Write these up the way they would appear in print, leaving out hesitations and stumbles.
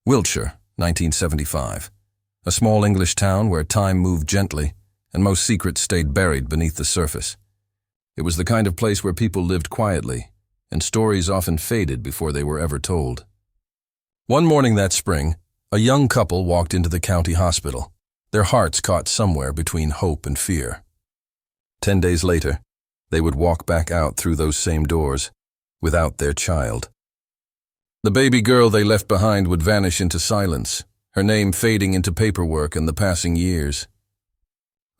Wiltshire, 1975. A small English town where time moved gently and most secrets stayed buried beneath the surface. It was the kind of place where people lived quietly, and stories often faded before they were ever told. One morning that spring, a young couple walked into the county hospital, their hearts caught somewhere between hope and fear. 10 days later, they would walk back out through those same doors, without their child. The baby girl they left behind would vanish into silence, her name fading into paperwork and the passing years.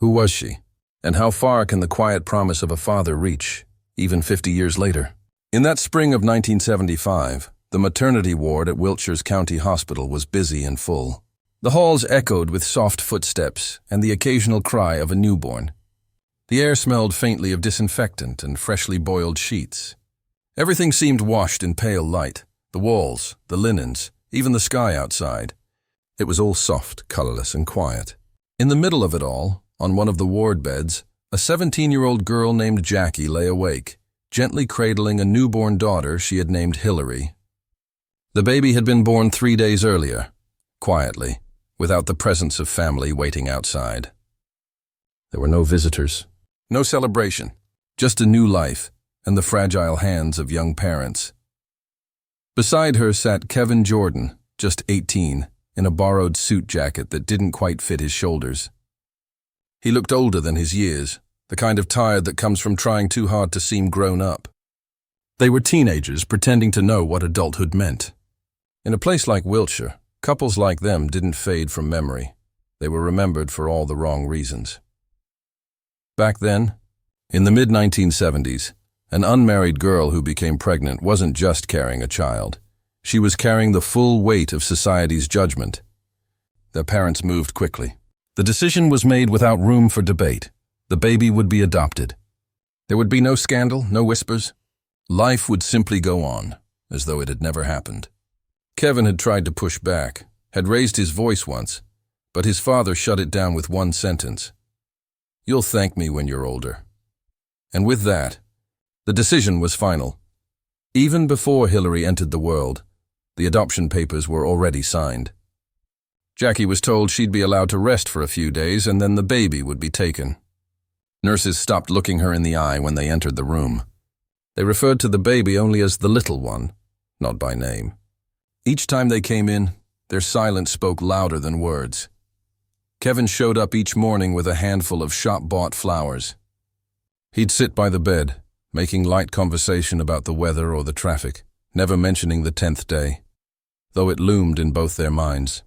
Who was she? And how far can the quiet promise of a father reach, even 50 years later? In that spring of 1975, the maternity ward at Wiltshire's county hospital was busy and full. The halls echoed with soft footsteps and the occasional cry of a newborn. The air smelled faintly of disinfectant and freshly boiled sheets. Everything seemed washed in pale light. The walls, the linens, even the sky outside. It was all soft, colorless, and quiet. In the middle of it all, on one of the ward beds, a 17-year-old girl named Jackie lay awake, gently cradling a newborn daughter she had named Hillary. The baby had been born 3 days earlier, quietly, without the presence of family waiting outside. There were no visitors, no celebration, just a new life and the fragile hands of young parents. Beside her sat Kevin Jordan, just 18, in a borrowed suit jacket that didn't quite fit his shoulders. He looked older than his years, the kind of tired that comes from trying too hard to seem grown up. They were teenagers pretending to know what adulthood meant. In a place like Wiltshire, couples like them didn't fade from memory. They were remembered for all the wrong reasons. Back then, in the mid-1970s, an unmarried girl who became pregnant wasn't just carrying a child. She was carrying the full weight of society's judgment. Their parents moved quickly. The decision was made without room for debate. The baby would be adopted. There would be no scandal, no whispers. Life would simply go on, as though it had never happened. Kevin had tried to push back, had raised his voice once, but his father shut it down with one sentence. "You'll thank me when you're older." And with that, the decision was final. Even before Hillary entered the world, the adoption papers were already signed. Jackie was told she'd be allowed to rest for a few days and then the baby would be taken. Nurses stopped looking her in the eye when they entered the room. They referred to the baby only as the little one, not by name. Each time they came in, their silence spoke louder than words. Kevin showed up each morning with a handful of shop-bought flowers. He'd sit by the bed, making light conversation about the weather or the traffic, never mentioning the 10th day, though it loomed in both their minds.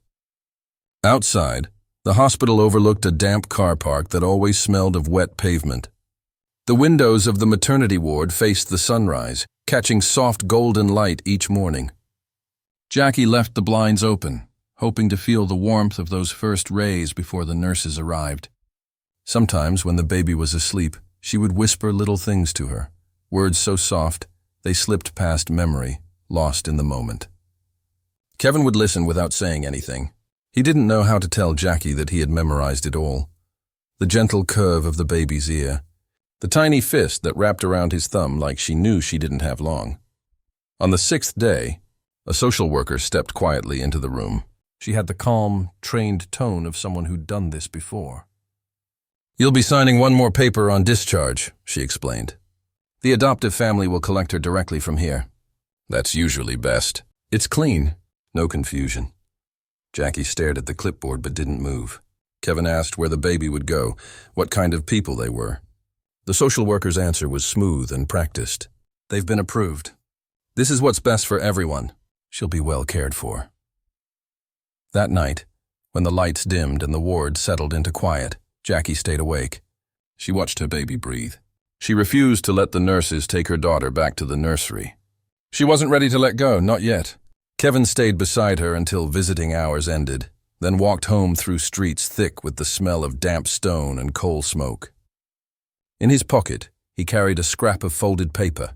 Outside, the hospital overlooked a damp car park that always smelled of wet pavement. The windows of the maternity ward faced the sunrise, catching soft golden light each morning. Jackie left the blinds open, hoping to feel the warmth of those first rays before the nurses arrived. Sometimes, when the baby was asleep, she would whisper little things to her, words so soft they slipped past memory, lost in the moment. Kevin would listen without saying anything. He didn't know how to tell Jackie that he had memorized it all. The gentle curve of the baby's ear, the tiny fist that wrapped around his thumb like she knew she didn't have long. On the 6th day, a social worker stepped quietly into the room. She had the calm, trained tone of someone who'd done this before. "You'll be signing one more paper on discharge," she explained. "The adoptive family will collect her directly from here." "That's usually best. It's clean." No confusion. Jackie stared at the clipboard but didn't move. Kevin asked where the baby would go, what kind of people they were. The social worker's answer was smooth and practiced. "They've been approved. This is what's best for everyone. She'll be well cared for." That night, when the lights dimmed and the ward settled into quiet, Jackie stayed awake. She watched her baby breathe. She refused to let the nurses take her daughter back to the nursery. She wasn't ready to let go, not yet. Kevin stayed beside her until visiting hours ended, then walked home through streets thick with the smell of damp stone and coal smoke. In his pocket, he carried a scrap of folded paper,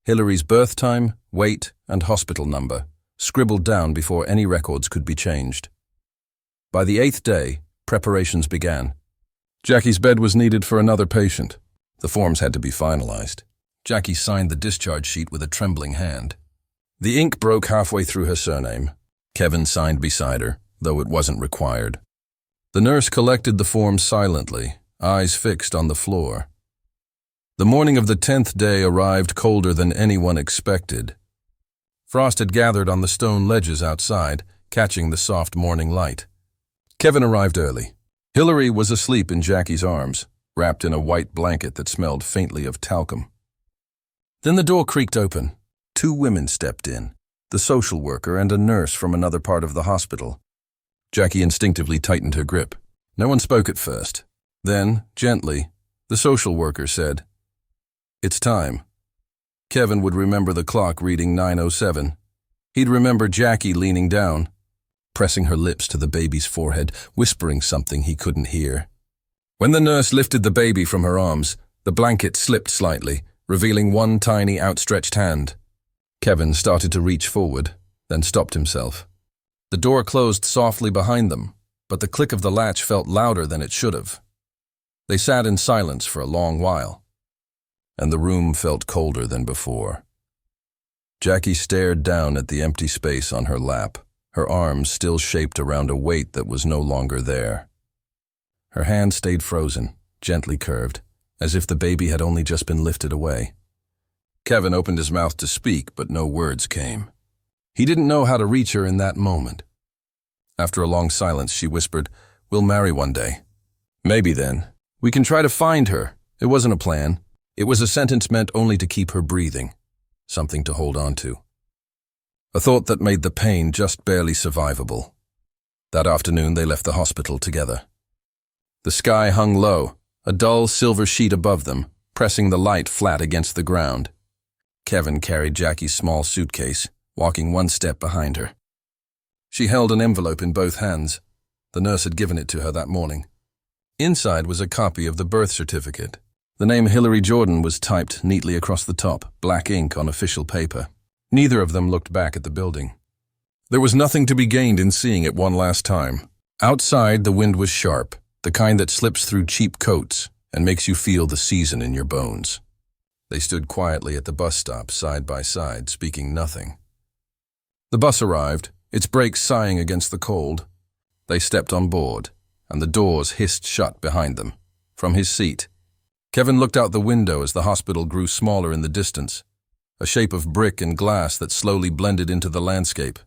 Hillary's birth time, weight, and hospital number, scribbled down before any records could be changed. By the 8th day, preparations began. Jackie's bed was needed for another patient. The forms had to be finalized. Jackie signed the discharge sheet with a trembling hand. The ink broke halfway through her surname. Kevin signed beside her, though it wasn't required. The nurse collected the forms silently, eyes fixed on the floor. The morning of the 10th day arrived colder than anyone expected. Frost had gathered on the stone ledges outside, catching the soft morning light. Kevin arrived early. Hillary was asleep in Jackie's arms, wrapped in a white blanket that smelled faintly of talcum. Then the door creaked open. 2 women stepped in, the social worker and a nurse from another part of the hospital. Jackie instinctively tightened her grip. No one spoke at first. Then, gently, the social worker said, "It's time." Kevin would remember the clock reading 9:07. He'd remember Jackie leaning down, pressing her lips to the baby's forehead, whispering something he couldn't hear. When the nurse lifted the baby from her arms, the blanket slipped slightly, revealing one tiny outstretched hand. Kevin started to reach forward, then stopped himself. The door closed softly behind them, but the click of the latch felt louder than it should have. They sat in silence for a long while, and the room felt colder than before. Jackie stared down at the empty space on her lap, her arms still shaped around a weight that was no longer there. Her hand stayed frozen, gently curved, as if the baby had only just been lifted away. Kevin opened his mouth to speak, but no words came. He didn't know how to reach her in that moment. After a long silence, she whispered, "We'll marry one day. Maybe then. We can try to find her." It wasn't a plan. It was a sentence meant only to keep her breathing, something to hold on to. A thought that made the pain just barely survivable. That afternoon, they left the hospital together. The sky hung low, a dull silver sheet above them, pressing the light flat against the ground. Kevin carried Jackie's small suitcase, walking one step behind her. She held an envelope in both hands. The nurse had given it to her that morning. Inside was a copy of the birth certificate. The name Hillary Jordan was typed neatly across the top, black ink on official paper. Neither of them looked back at the building. There was nothing to be gained in seeing it one last time. Outside, the wind was sharp, the kind that slips through cheap coats and makes you feel the season in your bones. They stood quietly at the bus stop, side by side, speaking nothing. The bus arrived, its brakes sighing against the cold. They stepped on board, and the doors hissed shut behind them. From his seat, Kevin looked out the window as the hospital grew smaller in the distance, a shape of brick and glass that slowly blended into the landscape.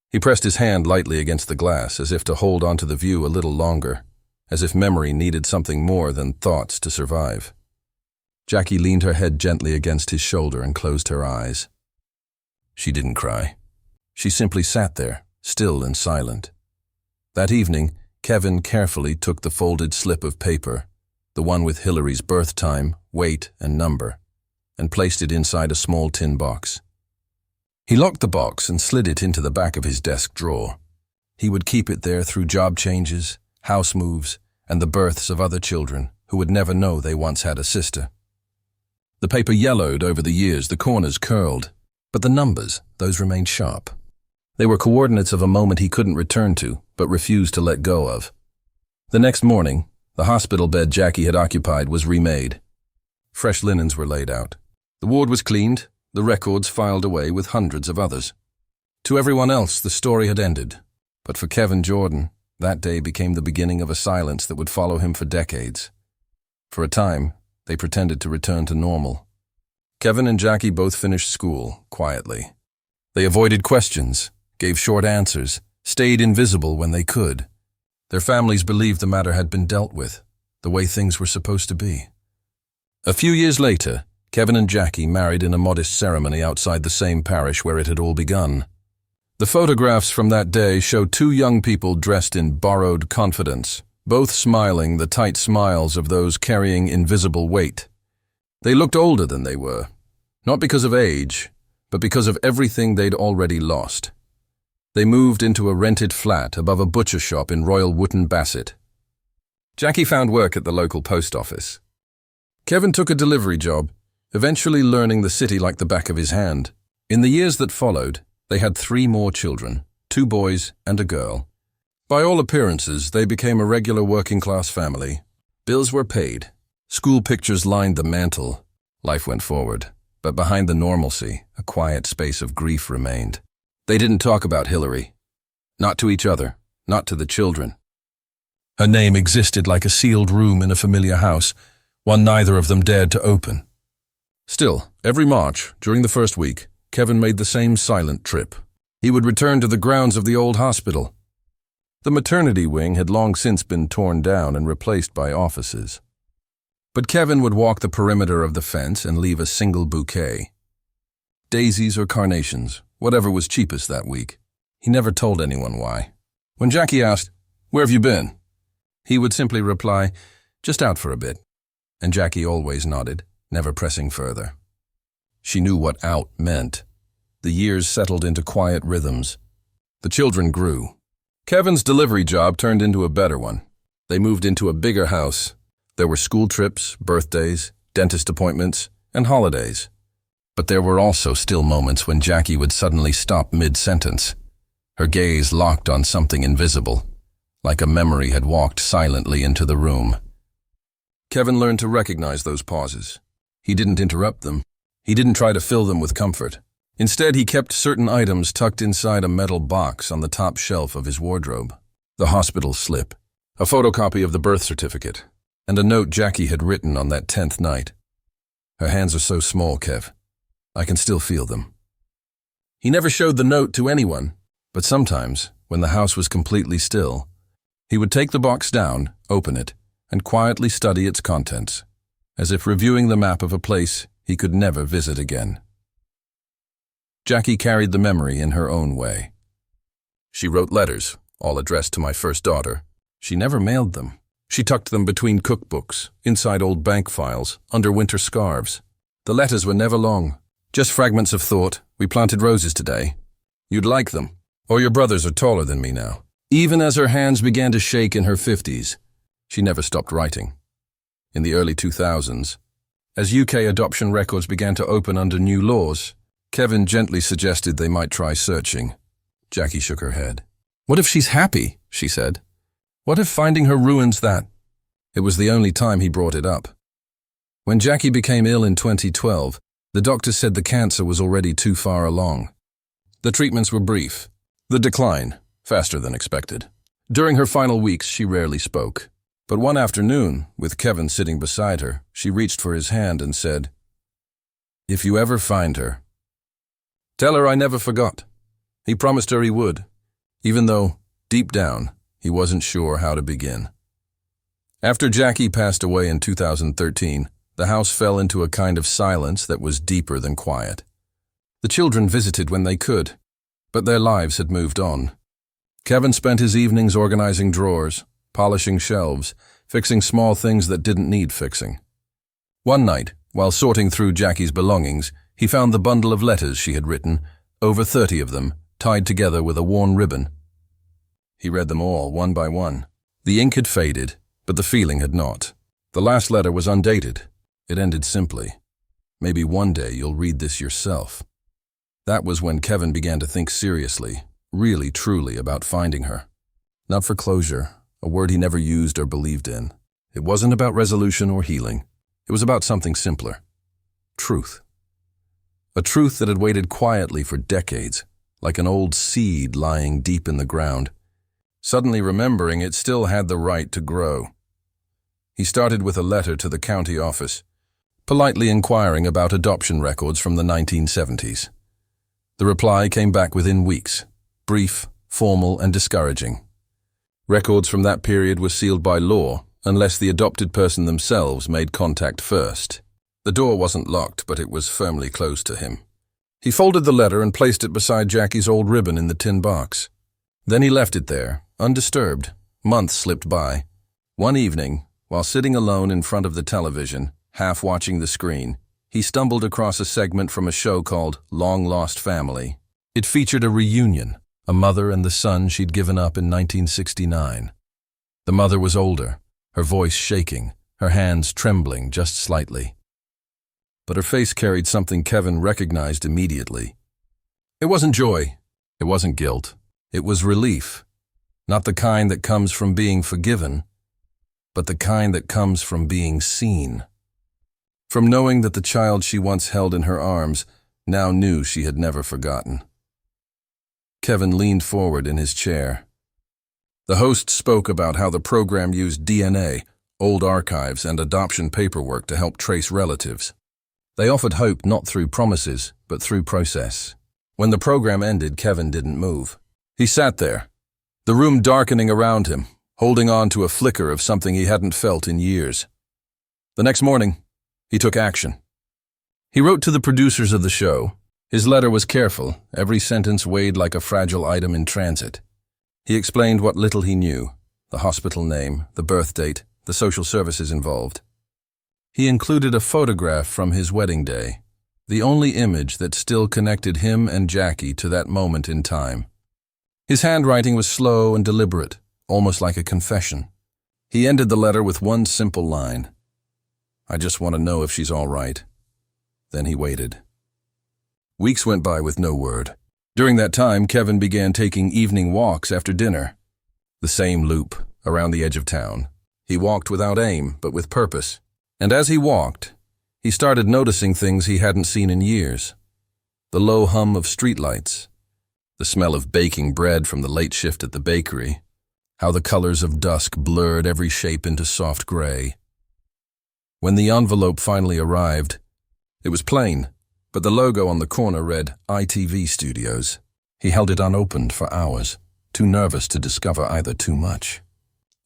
He pressed his hand lightly against the glass, as if to hold onto the view a little longer, as if memory needed something more than thoughts to survive. Jackie leaned her head gently against his shoulder and closed her eyes. She didn't cry. She simply sat there, still and silent. That evening, Kevin carefully took the folded slip of paper, the one with Hillary's birth time, weight, and number, and placed it inside a small tin box. He locked the box and slid it into the back of his desk drawer. He would keep it there through job changes, house moves, and the births of other children who would never know they once had a sister. The paper yellowed over the years, the corners curled, but the numbers, those remained sharp. They were coordinates of a moment he couldn't return to, but refused to let go of. The next morning, the hospital bed Jackie had occupied was remade. Fresh linens were laid out. The ward was cleaned, the records filed away with hundreds of others. To everyone else, the story had ended, but for Kevin Jordan, that day became the beginning of a silence that would follow him for decades. For a time, they pretended to return to normal. Kevin and Jackie both finished school, quietly. They avoided questions, gave short answers, stayed invisible when they could. Their families believed the matter had been dealt with, the way things were supposed to be. A few years later, Kevin and Jackie married in a modest ceremony outside the same parish where it had all begun. The photographs from that day show 2 young people dressed in borrowed confidence, both smiling the tight smiles of those carrying invisible weight. They looked older than they were, not because of age, but because of everything they'd already lost. They moved into a rented flat above a butcher shop in Royal Wootton Bassett. Jackie found work at the local post office. Kevin took a delivery job, eventually learning the city like the back of his hand. In the years that followed, they had 3 more children, 2 boys and a girl. By all appearances, they became a regular working-class family. Bills were paid. School pictures lined the mantel. Life went forward, but behind the normalcy, a quiet space of grief remained. They didn't talk about Hillary. Not to each other, not to the children. Her name existed like a sealed room in a familiar house, one neither of them dared to open. Still, every March, during the first week, Kevin made the same silent trip. He would return to the grounds of the old hospital. The maternity wing had long since been torn down and replaced by offices. But Kevin would walk the perimeter of the fence and leave a single bouquet. Daisies or carnations, whatever was cheapest that week. He never told anyone why. When Jackie asked, "Where have you been?" he would simply reply, "Just out for a bit." And Jackie always nodded, never pressing further. She knew what out meant. The years settled into quiet rhythms. The children grew. Kevin's delivery job turned into a better one. They moved into a bigger house. There were school trips, birthdays, dentist appointments, and holidays. But there were also still moments when Jackie would suddenly stop mid-sentence. Her gaze locked on something invisible, like a memory had walked silently into the room. Kevin learned to recognize those pauses. He didn't interrupt them. He didn't try to fill them with comfort. Instead, he kept certain items tucked inside a metal box on the top shelf of his wardrobe. The hospital slip, a photocopy of the birth certificate, and a note Jackie had written on that 10th night. "Her hands are so small, Kev. I can still feel them." He never showed the note to anyone, but sometimes, when the house was completely still, he would take the box down, open it, and quietly study its contents, as if reviewing the map of a place he could never visit again. Jackie carried the memory in her own way. She wrote letters, all addressed to my first daughter. She never mailed them. She tucked them between cookbooks, inside old bank files, under winter scarves. The letters were never long, just fragments of thought. "We planted roses today. You'd like them. Or your brothers are taller than me now." Even as her hands began to shake in her 50s, she never stopped writing. In the early 2000s, as UK adoption records began to open under new laws, Kevin gently suggested they might try searching. Jackie shook her head. "What if she's happy?" she said. "What if finding her ruins that?" It was the only time he brought it up. When Jackie became ill in 2012, the doctor said the cancer was already too far along. The treatments were brief. The decline, faster than expected. During her final weeks, she rarely spoke. But one afternoon, with Kevin sitting beside her, she reached for his hand and said, "If you ever find her, tell her I never forgot." He promised her he would, even though, deep down, he wasn't sure how to begin. After Jackie passed away in 2013, the house fell into a kind of silence that was deeper than quiet. The children visited when they could, but their lives had moved on. Kevin spent his evenings organizing drawers, polishing shelves, fixing small things that didn't need fixing. One night, while sorting through Jackie's belongings, he found the bundle of letters she had written, over 30 of them, tied together with a worn ribbon. He read them all, one by one. The ink had faded, but the feeling had not. The last letter was undated. It ended simply, "Maybe one day you'll read this yourself." That was when Kevin began to think seriously, really truly about finding her. Not for closure, a word he never used or believed in. It wasn't about resolution or healing. It was about something simpler. Truth. A truth that had waited quietly for decades, like an old seed lying deep in the ground. Suddenly remembering it still had the right to grow. He started with a letter to the county office, politely inquiring about adoption records from the 1970s. The reply came back within weeks, brief, formal, and discouraging. Records from that period were sealed by law unless the adopted person themselves made contact first. The door wasn't locked, but it was firmly closed to him. He folded the letter and placed it beside Jackie's old ribbon in the tin box. Then he left it there, undisturbed. Months slipped by. One evening, while sitting alone in front of the television, half watching the screen, he stumbled across a segment from a show called Long Lost Family. It featured a reunion, a mother and the son she'd given up in 1969. The mother was older, her voice shaking, her hands trembling just slightly. But her face carried something Kevin recognized immediately. It wasn't joy. It wasn't guilt. It was relief. Not the kind that comes from being forgiven, but the kind that comes from being seen. From knowing that the child she once held in her arms now knew she had never forgotten. Kevin leaned forward in his chair. The host spoke about how the program used DNA, old archives, and adoption paperwork to help trace relatives. They offered hope not through promises, but through process. When the program ended, Kevin didn't move. He sat there, the room darkening around him, holding on to a flicker of something he hadn't felt in years. The next morning, he took action. He wrote to the producers of the show. His letter was careful, every sentence weighed like a fragile item in transit. He explained what little he knew, the hospital name, the birth date, the social services involved. He included a photograph from his wedding day, the only image that still connected him and Jackie to that moment in time. His handwriting was slow and deliberate, almost like a confession. He ended the letter with one simple line: "I just want to know if she's all right." Then he waited. Weeks went by with no word. During that time, Kevin began taking evening walks after dinner. The same loop, around the edge of town. He walked without aim, but with purpose. And as he walked, he started noticing things he hadn't seen in years. The low hum of streetlights, the smell of baking bread from the late shift at the bakery, how the colors of dusk blurred every shape into soft gray. When the envelope finally arrived, it was plain, but the logo on the corner read ITV Studios. He held it unopened for hours, too nervous to discover either too much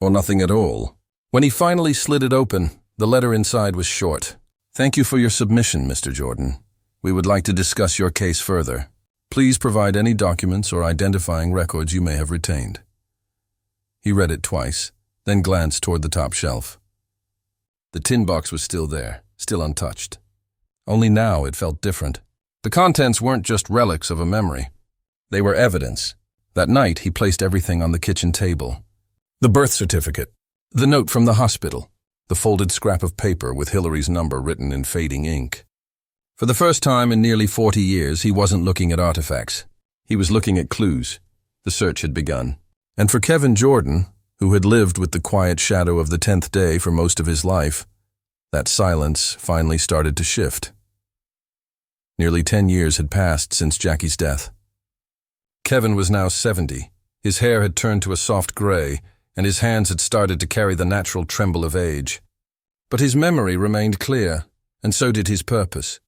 or nothing at all. When he finally slid it open, the letter inside was short. "Thank you for your submission, Mr. Jordan. We would like to discuss your case further. Please provide any documents or identifying records you may have retained." He read it twice, then glanced toward the top shelf. The tin box was still there, still untouched. Only now it felt different. The contents weren't just relics of a memory. They were evidence. That night, he placed everything on the kitchen table. The birth certificate, the note from the hospital, the folded scrap of paper with Hillary's number written in fading ink. For the first time in nearly 40 years, he wasn't looking at artifacts. He was looking at clues. The search had begun. And for Kevin Jordan, who had lived with the quiet shadow of the 10th day for most of his life, that silence finally started to shift. Nearly 10 years had passed since Jackie's death. Kevin was now 70. His hair had turned to a soft gray, and his hands had started to carry the natural tremble of age. But his memory remained clear, and so did his purpose.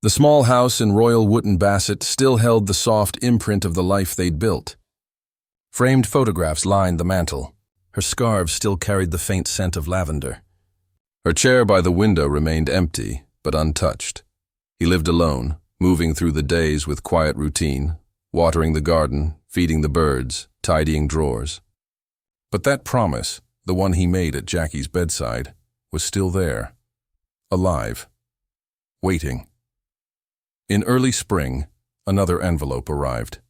The small house in Royal Wootton Bassett still held the soft imprint of the life they'd built. Framed photographs lined the mantel. Her scarves still carried the faint scent of lavender. Her chair by the window remained empty, but untouched. He lived alone, moving through the days with quiet routine, watering the garden, feeding the birds, tidying drawers. But that promise, the one he made at Jackie's bedside, was still there, alive, waiting. In early spring, another envelope arrived.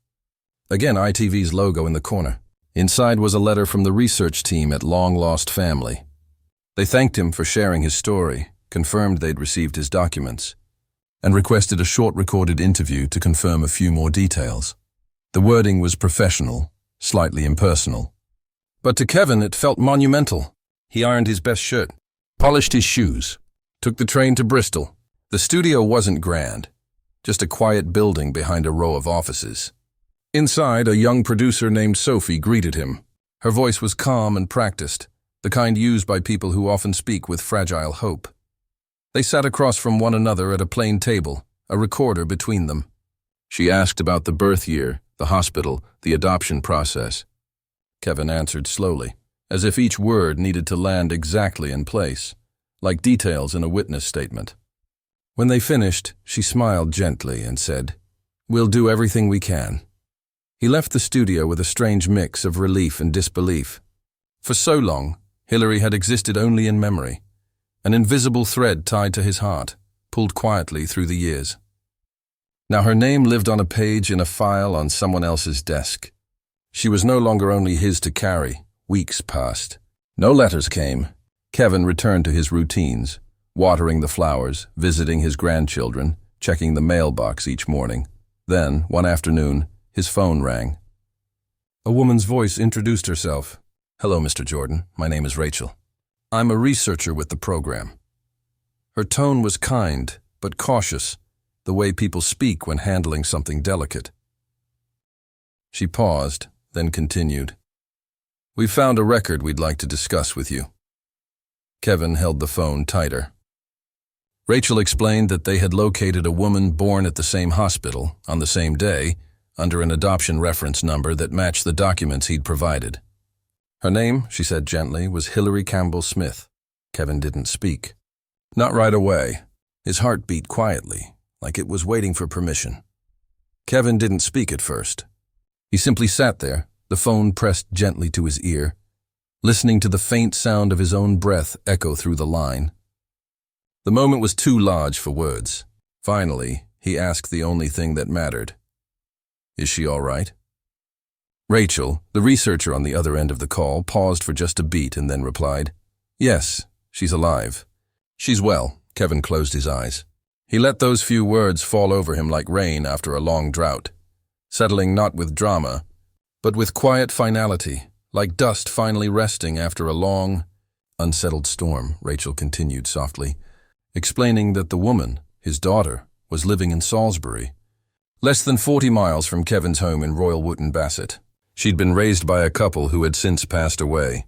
Again, ITV's logo in the corner. Inside was a letter from the research team at Long Lost Family. They thanked him for sharing his story, confirmed they'd received his documents, and requested a short recorded interview to confirm a few more details. The wording was professional, slightly impersonal. But to Kevin it felt monumental. He ironed his best shirt, polished his shoes, took the train to Bristol. The studio wasn't grand, just a quiet building behind a row of offices. Inside, a young producer named Sophie greeted him. Her voice was calm and practiced, the kind used by people who often speak with fragile hope. They sat across from one another at a plain table, a recorder between them. She asked about the birth year, the hospital, the adoption process. Kevin answered slowly, as if each word needed to land exactly in place, like details in a witness statement. When they finished, she smiled gently and said, "We'll do everything we can." He left the studio with a strange mix of relief and disbelief. For so long, Hillary had existed only in memory, an invisible thread tied to his heart, pulled quietly through the years. Now her name lived on a page in a file on someone else's desk. She was no longer only his to carry. Weeks passed. No letters came. Kevin returned to his routines, watering the flowers, visiting his grandchildren, checking the mailbox each morning. Then, one afternoon, his phone rang. A woman's voice introduced herself. "Hello, Mr. Jordan. My name is Rachel. I'm a researcher with the program." Her tone was kind, but cautious, the way people speak when handling something delicate. She paused, then continued. "We've found a record we'd like to discuss with you." Kevin held the phone tighter. Rachel explained that they had located a woman born at the same hospital on the same day under an adoption reference number that matched the documents he'd provided. Her name, she said gently, was Hillary Campbell Smith. Kevin didn't speak. Not right away. His heart beat quietly, like it was waiting for permission. Kevin didn't speak at first. He simply sat there, the phone pressed gently to his ear, listening to the faint sound of his own breath echo through the line. The moment was too large for words. Finally, he asked the only thing that mattered. "Is she all right?" Rachel, the researcher on the other end of the call, paused for just a beat and then replied, "Yes, she's alive. She's well." Kevin closed his eyes. He let those few words fall over him like rain after a long drought, settling not with drama, but with quiet finality, like dust finally resting after a long, unsettled storm. Rachel continued softly, explaining that the woman, his daughter, was living in Salisbury, less than 40 miles from Kevin's home in Royal Wootton Bassett. She'd been raised by a couple who had since passed away.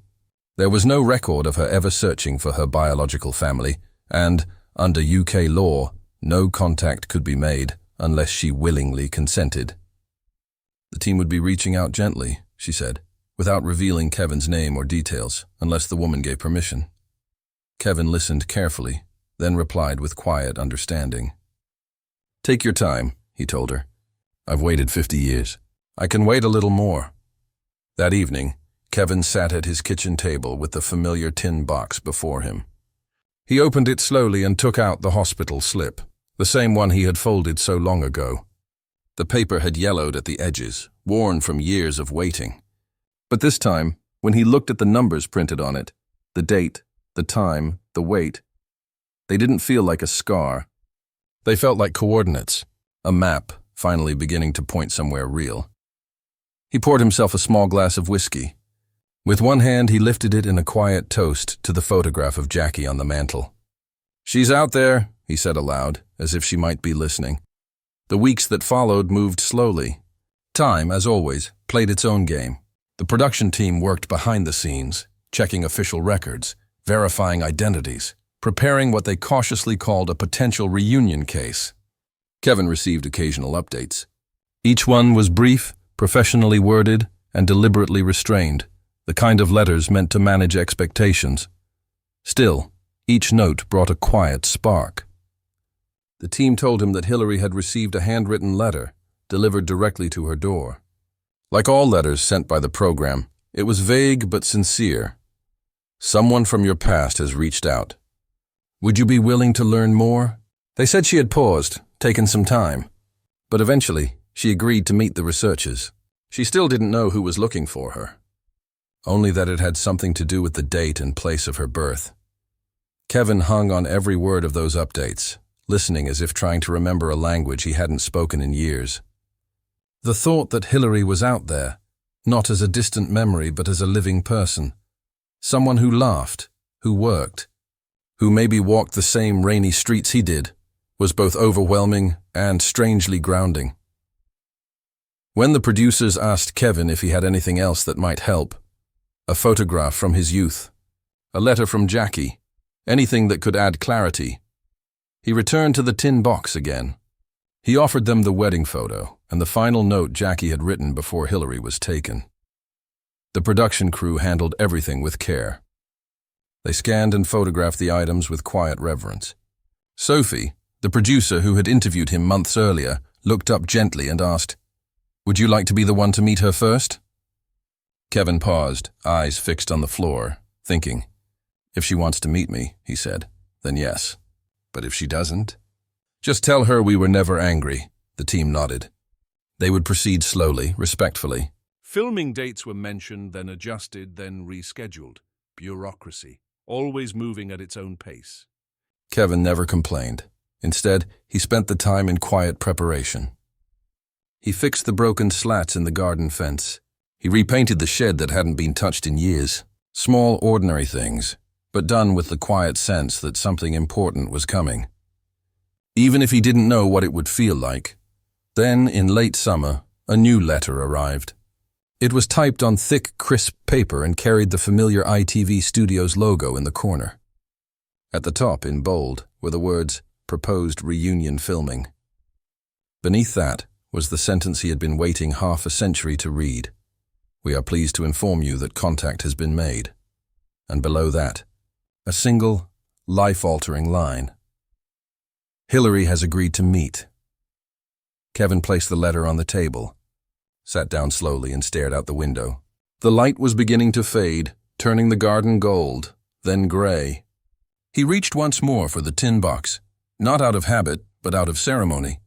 There was no record of her ever searching for her biological family, and, under UK law, no contact could be made unless she willingly consented. The team would be reaching out gently, she said, without revealing Kevin's name or details, unless the woman gave permission. Kevin listened carefully, then replied with quiet understanding. "Take your time," he told her. "I've waited 50 years. I can wait a little more." That evening, Kevin sat at his kitchen table with the familiar tin box before him. He opened it slowly and took out the hospital slip, the same one he had folded so long ago. The paper had yellowed at the edges, worn from years of waiting. But this time, when he looked at the numbers printed on it, the date, the time, the weight, they didn't feel like a scar. They felt like coordinates, a map finally beginning to point somewhere real. He poured himself a small glass of whiskey. With one hand, he lifted it in a quiet toast to the photograph of Jackie on the mantel. "She's out there," he said aloud, as if she might be listening. The weeks that followed moved slowly. Time, as always, played its own game. The production team worked behind the scenes, checking official records, verifying identities, preparing what they cautiously called a potential reunion case. Kevin received occasional updates. Each one was brief, professionally worded, and deliberately restrained, the kind of letters meant to manage expectations. Still, each note brought a quiet spark. The team told him that Hillary had received a handwritten letter, delivered directly to her door. Like all letters sent by the program, it was vague but sincere. "Someone from your past has reached out. Would you be willing to learn more?" They said she had paused, taken some time, but eventually she agreed to meet the researchers. She still didn't know who was looking for her, only that it had something to do with the date and place of her birth. Kevin hung on every word of those updates, listening as if trying to remember a language he hadn't spoken in years. The thought that Hillary was out there, not as a distant memory but as a living person, someone who laughed, who worked, who maybe walked the same rainy streets he did, was both overwhelming and strangely grounding. When the producers asked Kevin if he had anything else that might help, a photograph from his youth, a letter from Jackie, anything that could add clarity, he returned to the tin box again. He offered them the wedding photo and the final note Jackie had written before Hillary was taken. The production crew handled everything with care. They scanned and photographed the items with quiet reverence. Sophie, the producer who had interviewed him months earlier, looked up gently and asked, "Would you like to be the one to meet her first?" Kevin paused, eyes fixed on the floor, thinking. "If she wants to meet me," he said, "then yes. But if she doesn't?" "Just tell her we were never angry," the team nodded. They would proceed slowly, respectfully. Filming dates were mentioned, then adjusted, then rescheduled. Bureaucracy, always moving at its own pace. Kevin never complained. Instead, he spent the time in quiet preparation. He fixed the broken slats in the garden fence. He repainted the shed that hadn't been touched in years. Small, ordinary things, but done with the quiet sense that something important was coming. Even if he didn't know what it would feel like. Then, in late summer, a new letter arrived. It was typed on thick, crisp paper and carried the familiar ITV Studios logo in the corner. At the top, in bold, were the words, "Proposed reunion filming." Beneath that was the sentence he had been waiting half a century to read. "We are pleased to inform you that contact has been made." And below that, a single, life-altering line. "Hillary has agreed to meet." Kevin placed the letter on the table, sat down slowly and stared out the window. The light was beginning to fade, turning the garden gold, then gray. He reached once more for the tin box, not out of habit, but out of ceremony.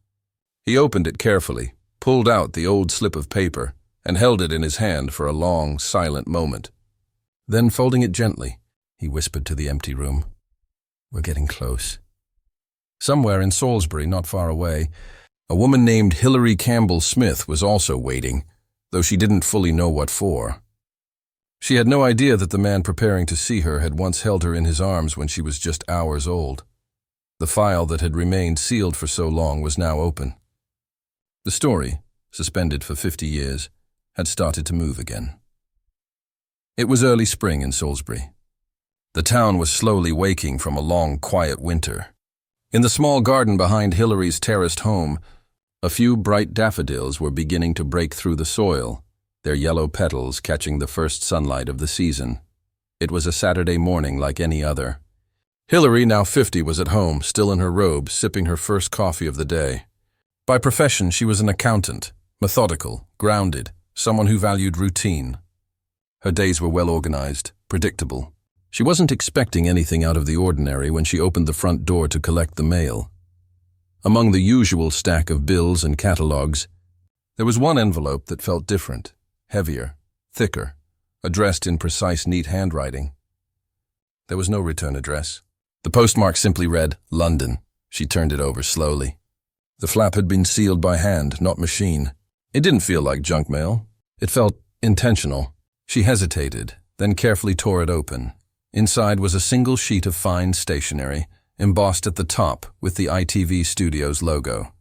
He opened it carefully, pulled out the old slip of paper, and held it in his hand for a long, silent moment. Then, folding it gently, he whispered to the empty room, "We're getting close." Somewhere in Salisbury, not far away, a woman named Hillary Campbell Smith was also waiting, though she didn't fully know what for. She had no idea that the man preparing to see her had once held her in his arms when she was just hours old. The file that had remained sealed for so long was now open. The story, suspended for 50 years, had started to move again. It was early spring in Salisbury. The town was slowly waking from a long, quiet winter. In the small garden behind Hillary's terraced home, a few bright daffodils were beginning to break through the soil, their yellow petals catching the first sunlight of the season. It was a Saturday morning like any other. Hillary, now 50, was at home, still in her robe, sipping her first coffee of the day. By profession, she was an accountant, methodical, grounded, someone who valued routine. Her days were well organized, predictable. She wasn't expecting anything out of the ordinary when she opened the front door to collect the mail. Among the usual stack of bills and catalogs, there was one envelope that felt different, heavier, thicker, addressed in precise, neat handwriting. There was no return address. The postmark simply read, "London." She turned it over slowly. The flap had been sealed by hand, not machine. It didn't feel like junk mail. It felt intentional. She hesitated, then carefully tore it open. Inside was a single sheet of fine stationery, embossed at the top with the ITV Studios logo.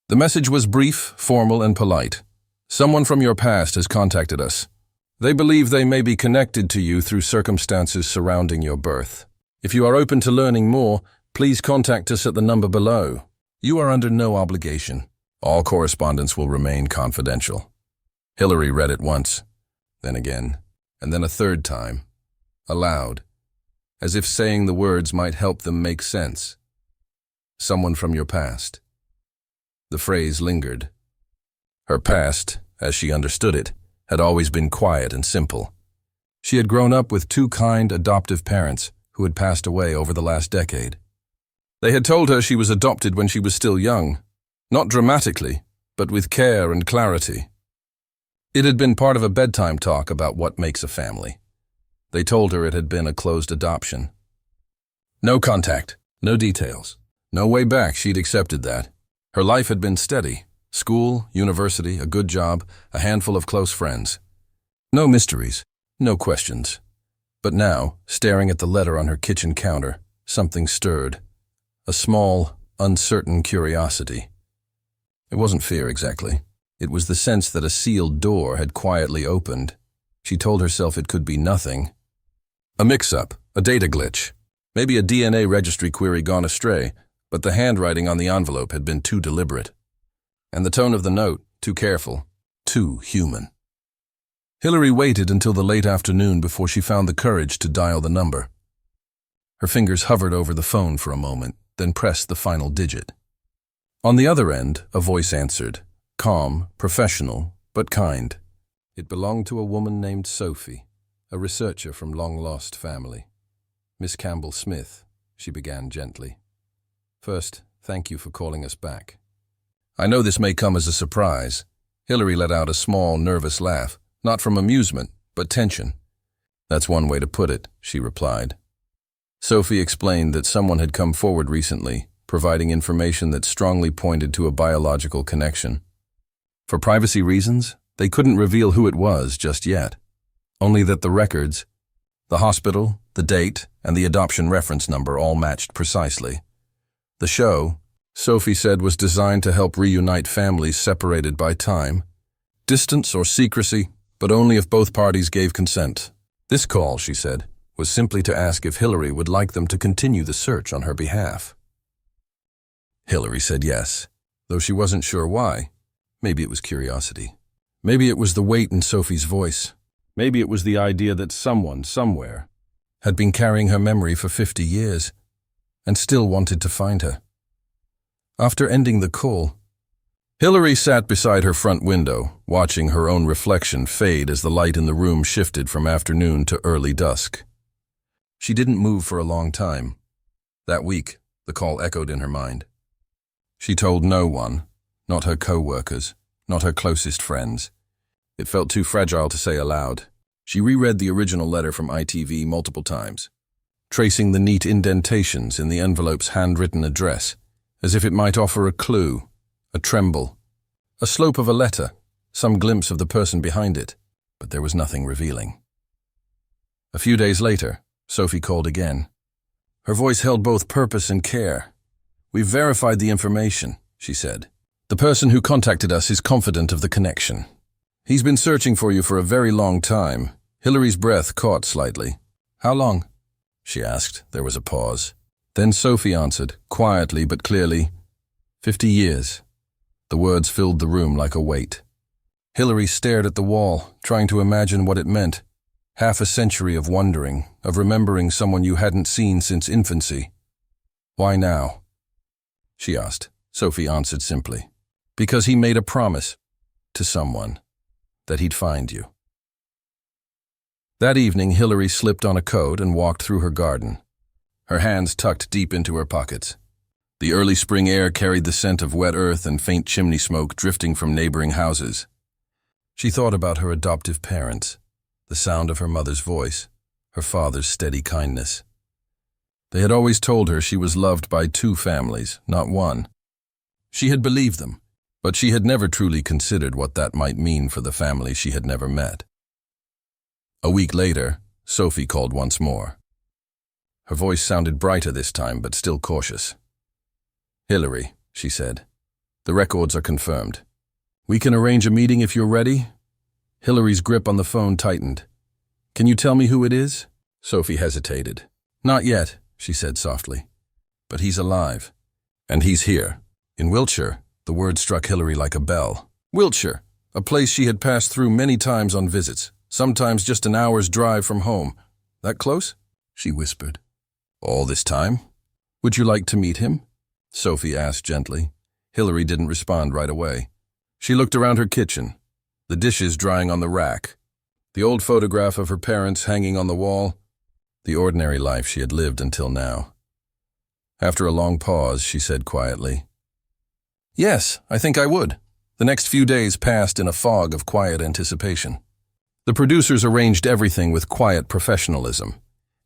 The message was brief, formal, and polite. "Someone from your past has contacted us. They believe they may be connected to you through circumstances surrounding your birth. If you are open to learning more, please contact us at the number below. You are under no obligation. All correspondence will remain confidential." Hillary read it once, then again, and then a third time, aloud, as if saying the words might help them make sense. "Someone from your past." The phrase lingered. Her past, as she understood it, had always been quiet and simple. She had grown up with two kind, adoptive parents who had passed away over the last decade. They had told her she was adopted when she was still young, not dramatically, but with care and clarity. It had been part of a bedtime talk about what makes a family. They told her it had been a closed adoption. No contact, no details. No way back, she'd accepted that. Her life had been steady. School, university, a good job, a handful of close friends. No mysteries, no questions. But now, staring at the letter on her kitchen counter, something stirred. A small, uncertain curiosity. It wasn't fear exactly. It was the sense that a sealed door had quietly opened. She told herself it could be nothing. A mix-up, a data glitch, maybe a DNA registry query gone astray, but the handwriting on the envelope had been too deliberate. And the tone of the note, too careful, too human. Hillary waited until the late afternoon before she found the courage to dial the number. Her fingers hovered over the phone for a moment, then pressed the final digit. On the other end, a voice answered, calm, professional, but kind. It belonged to a woman named Sophie, a researcher from long-lost family. "Miss Campbell Smith," she began gently. "First, thank you for calling us back. I know this may come as a surprise." Hillary let out a small, nervous laugh, not from amusement, but tension. "That's one way to put it," she replied. Sophie explained that someone had come forward recently, providing information that strongly pointed to a biological connection. For privacy reasons, they couldn't reveal who it was just yet. Only that the records, the hospital, the date, and the adoption reference number all matched precisely. The show, Sophie said, was designed to help reunite families separated by time. Distance or secrecy, but only if both parties gave consent. This call, she said, was simply to ask if Hillary would like them to continue the search on her behalf. Hillary said yes, though she wasn't sure why. Maybe it was curiosity. Maybe it was the weight in Sophie's voice. Maybe it was the idea that someone, somewhere, had been carrying her memory for 50 years and still wanted to find her. After ending the call, Hillary sat beside her front window, watching her own reflection fade as the light in the room shifted from afternoon to early dusk. She didn't move for a long time. That week, the call echoed in her mind. She told no one, not her co-workers, not her closest friends. It felt too fragile to say aloud. She reread the original letter from ITV multiple times, tracing the neat indentations in the envelope's handwritten address, as if it might offer a clue, a tremble, a slope of a letter, some glimpse of the person behind it, but there was nothing revealing. A few days later, Sophie called again. Her voice held both purpose and care. "We've verified the information," she said. "The person who contacted us is confident of the connection. He's been searching for you for a very long time." Hillary's breath caught slightly. "How long?" she asked. There was a pause. Then Sophie answered, quietly but clearly, 50 years. The words filled the room like a weight. Hillary stared at the wall, trying to imagine what it meant. Half a century of wondering, of remembering someone you hadn't seen since infancy. "Why now?" she asked. Sophie answered simply, "Because he made a promise to someone that he'd find you." That evening, Hillary slipped on a coat and walked through her garden, her hands tucked deep into her pockets. The early spring air carried the scent of wet earth and faint chimney smoke drifting from neighboring houses. She thought about her adoptive parents, the sound of her mother's voice, her father's steady kindness. They had always told her she was loved by two families, not one. She had believed them, but she had never truly considered what that might mean for the family she had never met. A week later, Sophie called once more. Her voice sounded brighter this time, but still cautious. "Hillary," she said, "the records are confirmed. We can arrange a meeting if you're ready." Hillary's grip on the phone tightened. "Can you tell me who it is?" Sophie hesitated. "Not yet," she said softly. "But he's alive. And he's here." In Wiltshire, the word struck Hillary like a bell. Wiltshire, a place she had passed through many times on visits, sometimes just an hour's drive from home. "That close?" she whispered. "All this time?" "Would you like to meet him?" Sophie asked gently. Hillary didn't respond right away. She looked around her kitchen, the dishes drying on the rack, the old photograph of her parents hanging on the wall, the ordinary life she had lived until now. After a long pause, she said quietly, "Yes, I think I would." The next few days passed in a fog of quiet anticipation. The producers arranged everything with quiet professionalism,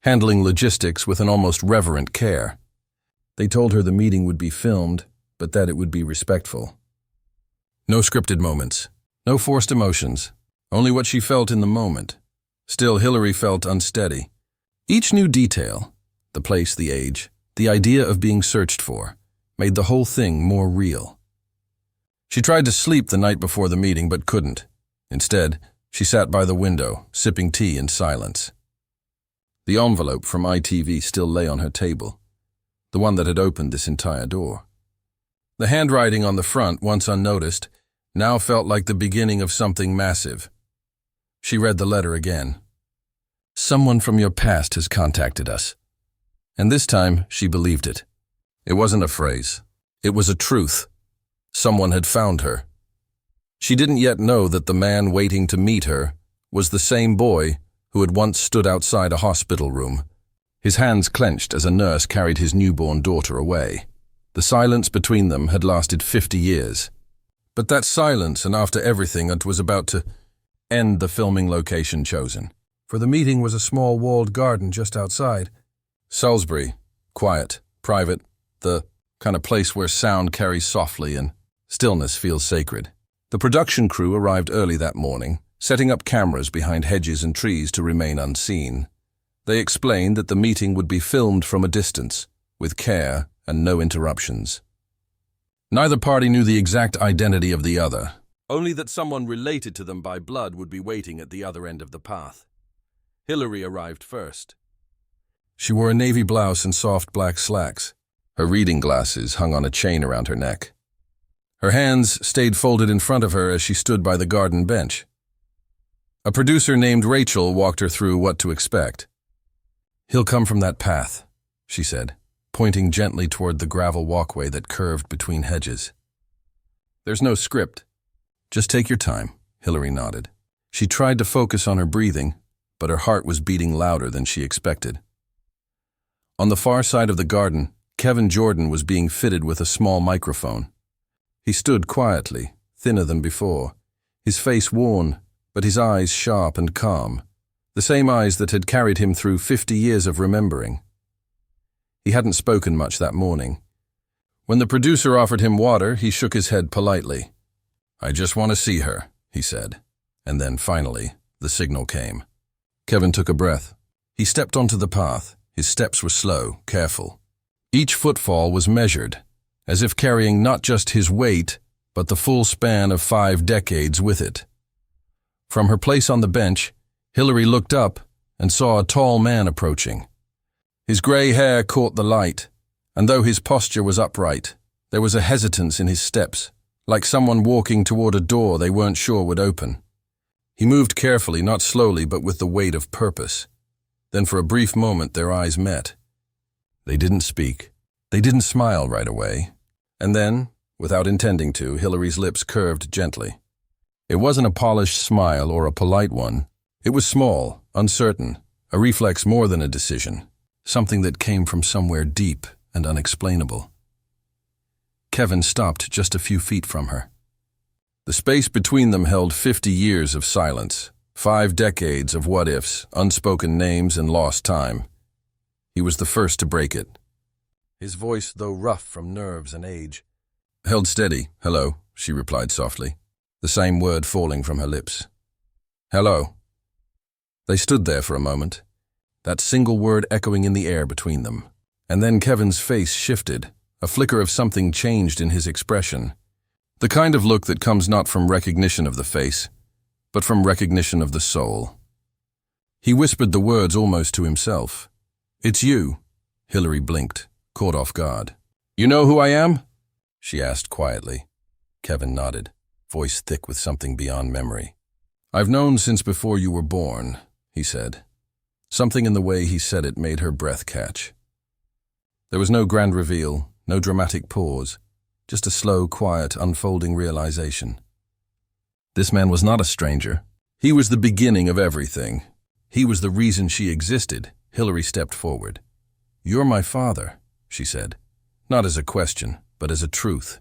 handling logistics with an almost reverent care. They told her the meeting would be filmed, but that it would be respectful. No scripted moments, no forced emotions, only what she felt in the moment. Still, Hillary felt unsteady. Each new detail, the place, the age, the idea of being searched for, made the whole thing more real. She tried to sleep the night before the meeting, but couldn't. Instead, she sat by the window, sipping tea in silence. The envelope from ITV still lay on her table, the one that had opened this entire door. The handwriting on the front, once unnoticed, now felt like the beginning of something massive. She read the letter again. "Someone from your past has contacted us." And this time, she believed it. It wasn't a phrase. It was a truth. Someone had found her. She didn't yet know that the man waiting to meet her was the same boy who had once stood outside a hospital room, his hands clenched as a nurse carried his newborn daughter away. The silence between them had lasted 50 years. But that silence, and after everything, it was about to end the filming location chosen. For the meeting was a small walled garden just outside. Salisbury, quiet, private, the kind of place where sound carries softly and stillness feels sacred. The production crew arrived early that morning, setting up cameras behind hedges and trees to remain unseen. They explained that the meeting would be filmed from a distance, with care and no interruptions. Neither party knew the exact identity of the other, only that someone related to them by blood would be waiting at the other end of the path. Hillary arrived first. She wore a navy blouse and soft black slacks. Her reading glasses hung on a chain around her neck. Her hands stayed folded in front of her as she stood by the garden bench. A producer named Rachel walked her through what to expect. "He'll come from that path," she said, pointing gently toward the gravel walkway that curved between hedges. "There's no script. Just take your time," Hillary nodded. She tried to focus on her breathing, but her heart was beating louder than she expected. On the far side of the garden, Kevin Jordan was being fitted with a small microphone. He stood quietly, thinner than before, his face worn, but his eyes sharp and calm, the same eyes that had carried him through 50 years of remembering. He hadn't spoken much that morning. When the producer offered him water, he shook his head politely. "I just want to see her," he said. And then, finally, the signal came. Kevin took a breath. He stepped onto the path. His steps were slow, careful. Each footfall was measured, as if carrying not just his weight, but the full span of 5 decades with it. From her place on the bench, Hillary looked up and saw a tall man approaching. His gray hair caught the light, and though his posture was upright, there was a hesitance in his steps, like someone walking toward a door they weren't sure would open. He moved carefully, not slowly, but with the weight of purpose. Then for a brief moment their eyes met. They didn't speak. They didn't smile right away. And then, without intending to, Hillary's lips curved gently. It wasn't a polished smile or a polite one. It was small, uncertain, a reflex more than a decision, something that came from somewhere deep and unexplainable. Kevin stopped just a few feet from her. The space between them held 50 years of silence, 5 decades of what-ifs, unspoken names, and lost time. He was the first to break it. His voice, though rough from nerves and age, held steady. "Hello," she replied softly, the same word falling from her lips. "Hello." They stood there for a moment, that single word echoing in the air between them. And then Kevin's face shifted. A flicker of something changed in his expression. The kind of look that comes not from recognition of the face, but from recognition of the soul. He whispered the words almost to himself. "It's you." Hillary blinked, caught off guard. "You know who I am?" she asked quietly. Kevin nodded, voice thick with something beyond memory. "I've known since before you were born," he said. Something in the way he said it made her breath catch. There was no grand reveal, no dramatic pause, just a slow, quiet, unfolding realization. This man was not a stranger. He was the beginning of everything. He was the reason she existed. Hillary stepped forward. "You're my father," she said, not as a question, but as a truth.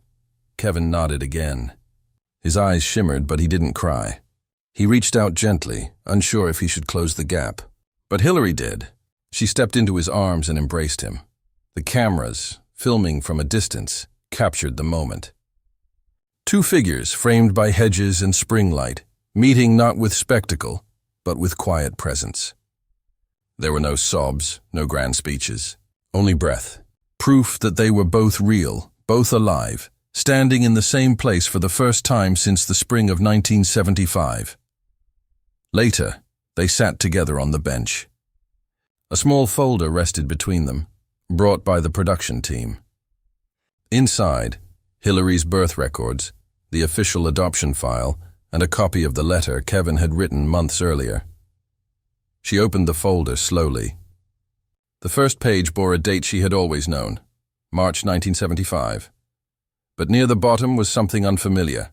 Kevin nodded again. His eyes shimmered, but he didn't cry. He reached out gently, unsure if he should close the gap. But Hillary did. She stepped into his arms and embraced him. The cameras, filming from a distance, captured the moment. 2 figures framed by hedges and spring light, meeting not with spectacle, but with quiet presence. There were no sobs, no grand speeches, only breath. Proof that they were both real, both alive, standing in the same place for the first time since the spring of 1975. Later, they sat together on the bench. A small folder rested between them, brought by the production team. Inside, Hillary's birth records, the official adoption file, and a copy of the letter Kevin had written months earlier. She opened the folder slowly. The first page bore a date she had always known, March 1975. But near the bottom was something unfamiliar,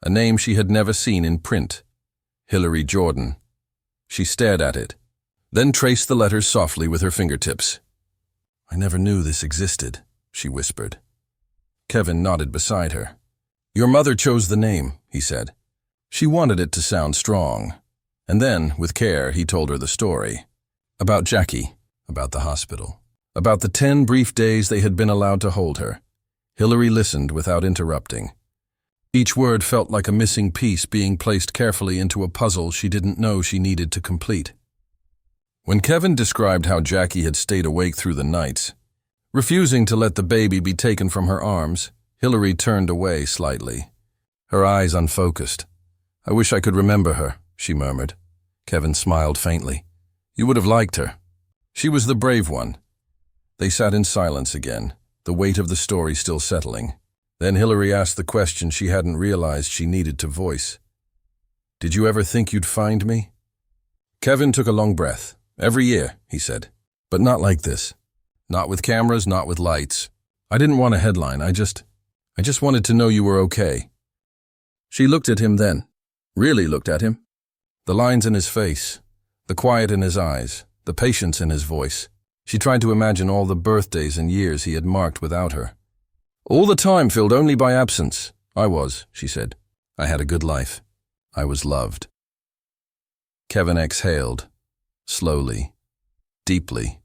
a name she had never seen in print, Hillary Jordan. She stared at it, then traced the letters softly with her fingertips. "I never knew this existed," she whispered. Kevin nodded beside her. "Your mother chose the name," he said. "She wanted it to sound strong." And then, with care, he told her the story. About Jackie, about the hospital, about the 10 brief days they had been allowed to hold her. Hillary listened without interrupting. Each word felt like a missing piece being placed carefully into a puzzle she didn't know she needed to complete. When Kevin described how Jackie had stayed awake through the nights, refusing to let the baby be taken from her arms, Hillary turned away slightly. her eyes unfocused. "I wish I could remember her," she murmured. Kevin smiled faintly. "You would have liked her. She was the brave one." They sat in silence again, the weight of the story still settling. Then Hillary asked the question she hadn't realized she needed to voice. "Did you ever think you'd find me?" Kevin took a long breath. "Every year," he said. "But not like this. Not with cameras, not with lights. I didn't want a headline. I just wanted to know you were okay." She looked at him then. Really looked at him. The lines in his face, the quiet in his eyes, the patience in his voice. She tried to imagine all the birthdays and years he had marked without her. "All the time filled only by absence. I was," she said. "I had a good life. I was loved." Kevin exhaled, slowly, deeply,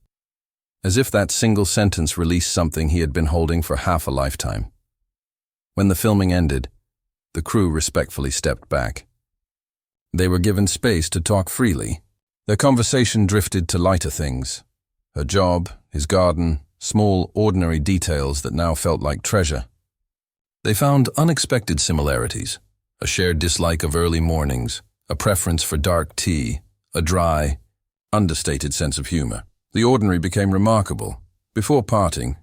as if that single sentence released something he had been holding for half a lifetime. When the filming ended, the crew respectfully stepped back. They were given space to talk freely. Their conversation drifted to lighter things. Her job, his garden, small, ordinary details that now felt like treasure. They found unexpected similarities: a shared dislike of early mornings, a preference for dark tea, a dry, understated sense of humor. The ordinary became remarkable. Before parting,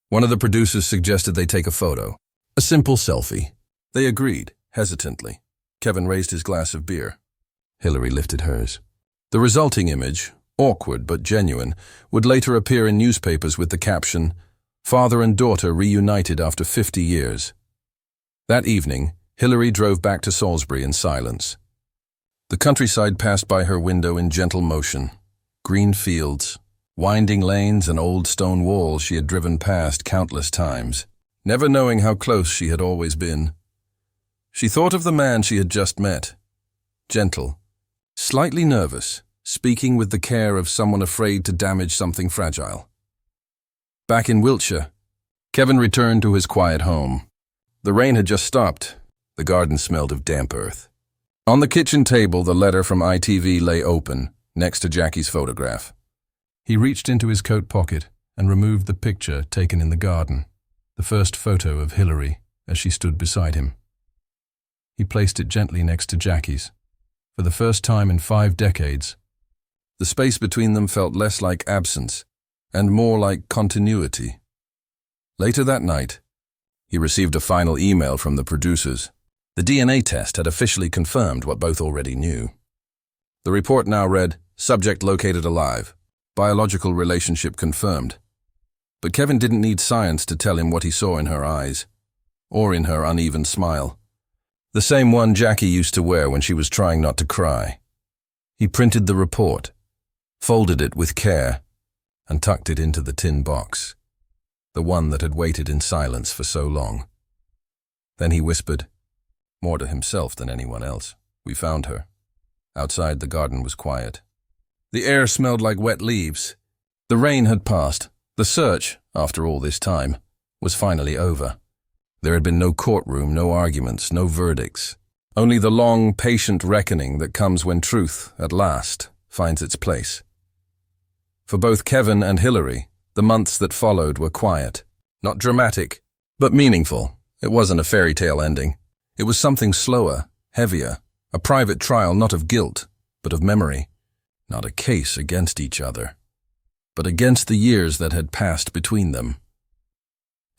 one of the producers suggested they take a photo. A simple selfie. They agreed, hesitantly. Kevin raised his glass of beer. Hillary lifted hers. The resulting image, awkward but genuine, would later appear in newspapers with the caption, "Father and daughter reunited after 50 years." That evening, Hillary drove back to Salisbury in silence. The countryside passed by her window in gentle motion. Green fields, winding lanes and old stone walls she had driven past countless times, never knowing how close she had always been. She thought of the man she had just met. Gentle, slightly nervous, speaking with the care of someone afraid to damage something fragile. Back in Wiltshire, Kevin returned to his quiet home. The rain had just stopped. The garden smelled of damp earth. On the kitchen table, the letter from ITV lay open, next to Jackie's photograph. He reached into his coat pocket and removed the picture taken in the garden, the first photo of Hillary as she stood beside him. He placed it gently next to Jackie's. For the first time in 5 decades, the space between them felt less like absence and more like continuity. Later that night, he received a final email from the producers. The DNA test had officially confirmed what both already knew. The report now read, "Subject located alive. Biological relationship confirmed." But Kevin didn't need science to tell him what he saw in her eyes, or in her uneven smile. The same one Jackie used to wear when she was trying not to cry. He printed the report, folded it with care, and tucked it into the tin box, the one that had waited in silence for so long. Then he whispered, more to himself than anyone else, "We found her." Outside, the garden was quiet. The air smelled like wet leaves. The rain had passed. The search, after all this time, was finally over. There had been no courtroom, no arguments, no verdicts. Only the long, patient reckoning that comes when truth, at last, finds its place. For both Kevin and Hillary, the months that followed were quiet. Not dramatic, but meaningful. It wasn't a fairy tale ending. It was something slower, heavier, a private trial not of guilt, but of memory. Not a case against each other, but against the years that had passed between them.